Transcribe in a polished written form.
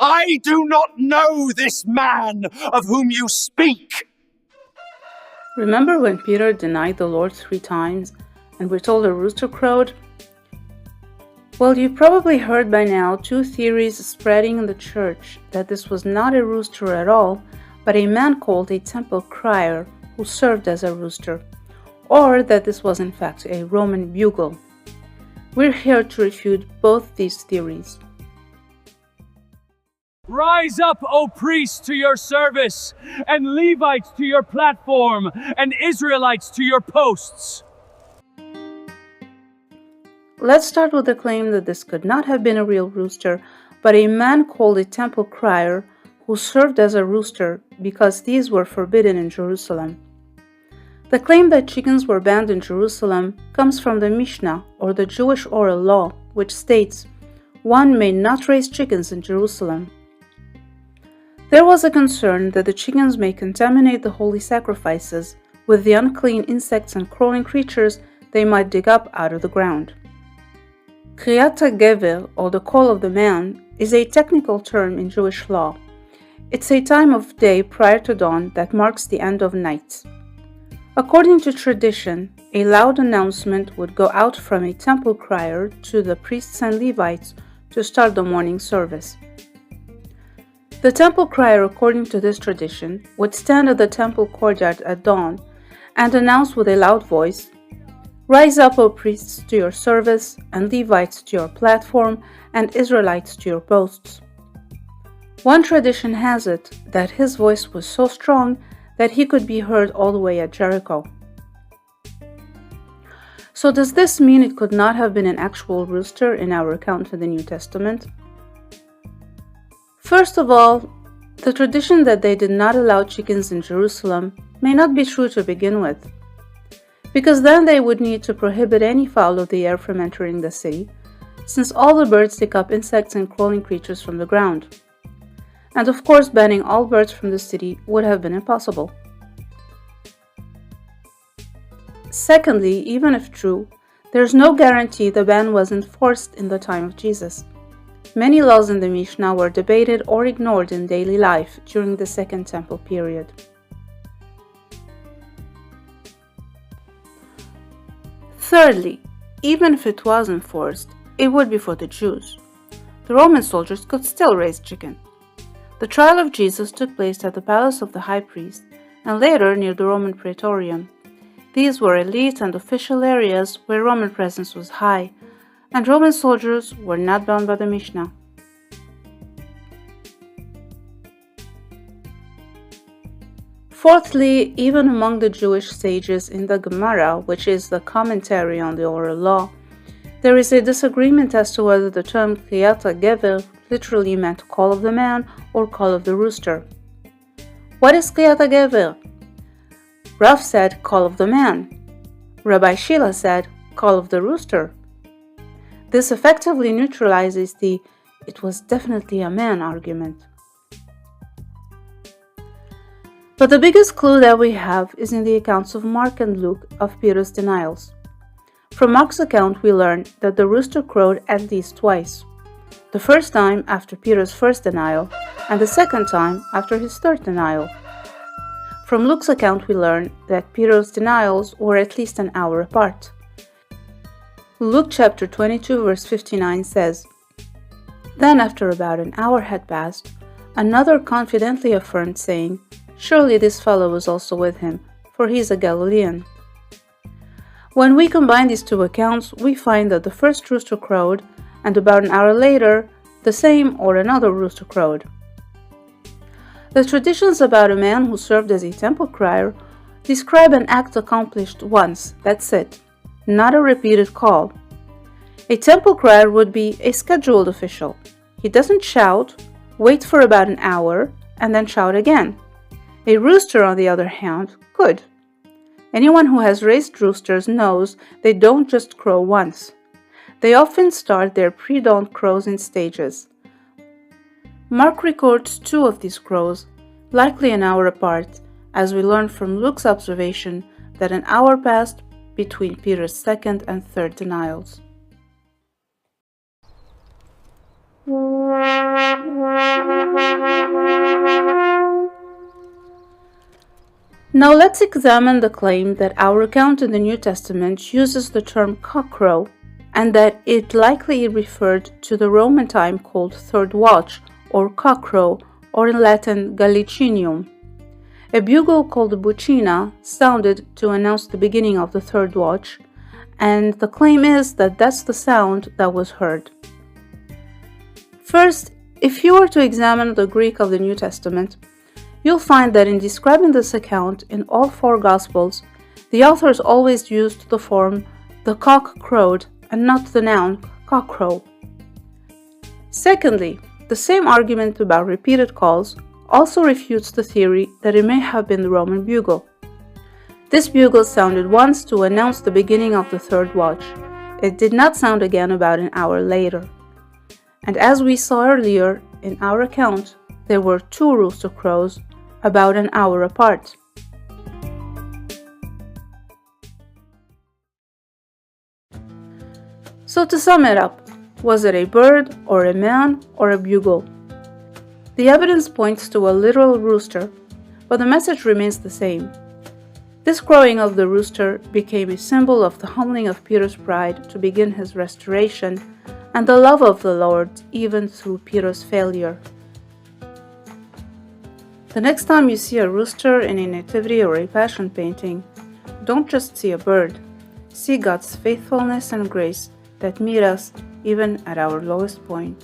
I do not know this man of whom you speak. Remember when Peter denied the Lord 3 times and we're told a rooster crowed? Well, you've probably heard by now 2 theories spreading in the church that this was not a rooster at all, but a man called a temple crier who served as a rooster, or that this was in fact a Roman bugle. We're here to refute both these theories. Rise up, O priests, to your service, and Levites to your platform, and Israelites to your posts. Let's start with the claim that this could not have been a real rooster, but a man called a temple crier who served as a rooster because these were forbidden in Jerusalem. The claim that chickens were banned in Jerusalem comes from the Mishnah, or the Jewish oral law, which states, "One may not raise chickens in Jerusalem." There was a concern that the chickens may contaminate the holy sacrifices with the unclean insects and crawling creatures they might dig up out of the ground. Kri'at Hagever, or the call of the man, is a technical term in Jewish law. It's a time of day prior to dawn that marks the end of night. According to tradition, a loud announcement would go out from a temple crier to the priests and Levites to start the morning service. The temple crier, according to this tradition, would stand at the temple courtyard at dawn and announce with a loud voice, "Rise up, O priests, to your service, and Levites to your platform, and Israelites to your posts." One tradition has it that his voice was so strong that he could be heard all the way at Jericho. So does this mean it could not have been an actual rooster in our account in the New Testament? First of all, the tradition that they did not allow chickens in Jerusalem may not be true to begin with, because then they would need to prohibit any fowl of the air from entering the city, since all the birds take up insects and crawling creatures from the ground. And of course, banning all birds from the city would have been impossible. Secondly, even if true, there's no guarantee the ban was enforced in the time of Jesus. Many laws in the Mishnah were debated or ignored in daily life during the Second Temple period. Thirdly, even if it was enforced, it would be for the Jews. The Roman soldiers could still raise chicken. The trial of Jesus took place at the palace of the high priest, and later near the Roman Praetorium. These were elite and official areas where Roman presence was high, and Roman soldiers were not bound by the Mishnah. Fourthly, even among the Jewish sages in the Gemara, which is the commentary on the oral law, there is a disagreement as to whether the term Kri'at Hagever literally meant call of the man or call of the rooster. What is Kri'at Hagever? Rav said call of the man. Rabbi Shila said call of the rooster. This effectively neutralizes the "it was definitely a man" argument. But the biggest clue that we have is in the accounts of Mark and Luke of Peter's denials. From Mark's account, we learn that the rooster crowed at least twice. The first time after Peter's first denial, and the second time after his third denial. From Luke's account, we learn that Peter's denials were at least an hour apart. Luke chapter 22 verse 59 says, "Then after about an hour had passed, another confidently affirmed, saying, 'Surely this fellow was also with him, for he is a Galilean.'" When we combine these two accounts, we find that the first rooster crowed, and about an hour later, the same or another rooster crowed. The traditions about a man who served as a temple crier describe an act accomplished once, that's it, not a repeated call. A temple crier would be a scheduled official. He doesn't shout, wait for about an hour, and then shout again. A rooster, on the other hand, could. Anyone who has raised roosters knows they don't just crow once. They often start their pre-dawn crows in stages. Mark records 2 of these crows, likely an hour apart, as we learn from Luke's observation that an hour passed between Peter's second and third denials. Now let's examine the claim that our account in the New Testament uses the term cockcrow, and that it likely referred to the Roman time called third watch, or cockcrow, or in Latin gallicinium. A bugle called buccina sounded to announce the beginning of the third watch, and the claim is that that's the sound that was heard. First, if you were to examine the Greek of the New Testament, you'll find that in describing this account in all four Gospels, the authors always used the form "the cock crowed" and not the noun "cockcrow." Secondly, the same argument about repeated calls also refutes the theory that it may have been the Roman bugle. This bugle sounded once to announce the beginning of the third watch. It did not sound again about an hour later. And as we saw earlier in our account, there were two rooster crows about an hour apart. So to sum it up, was it a bird or a man or a bugle? The evidence points to a literal rooster, but the message remains the same. This crowing of the rooster became a symbol of the humbling of Peter's pride to begin his restoration and the love of the Lord even through Peter's failure. The next time you see a rooster in a nativity or a passion painting, don't just see a bird. See God's faithfulness and grace that meet us even at our lowest point.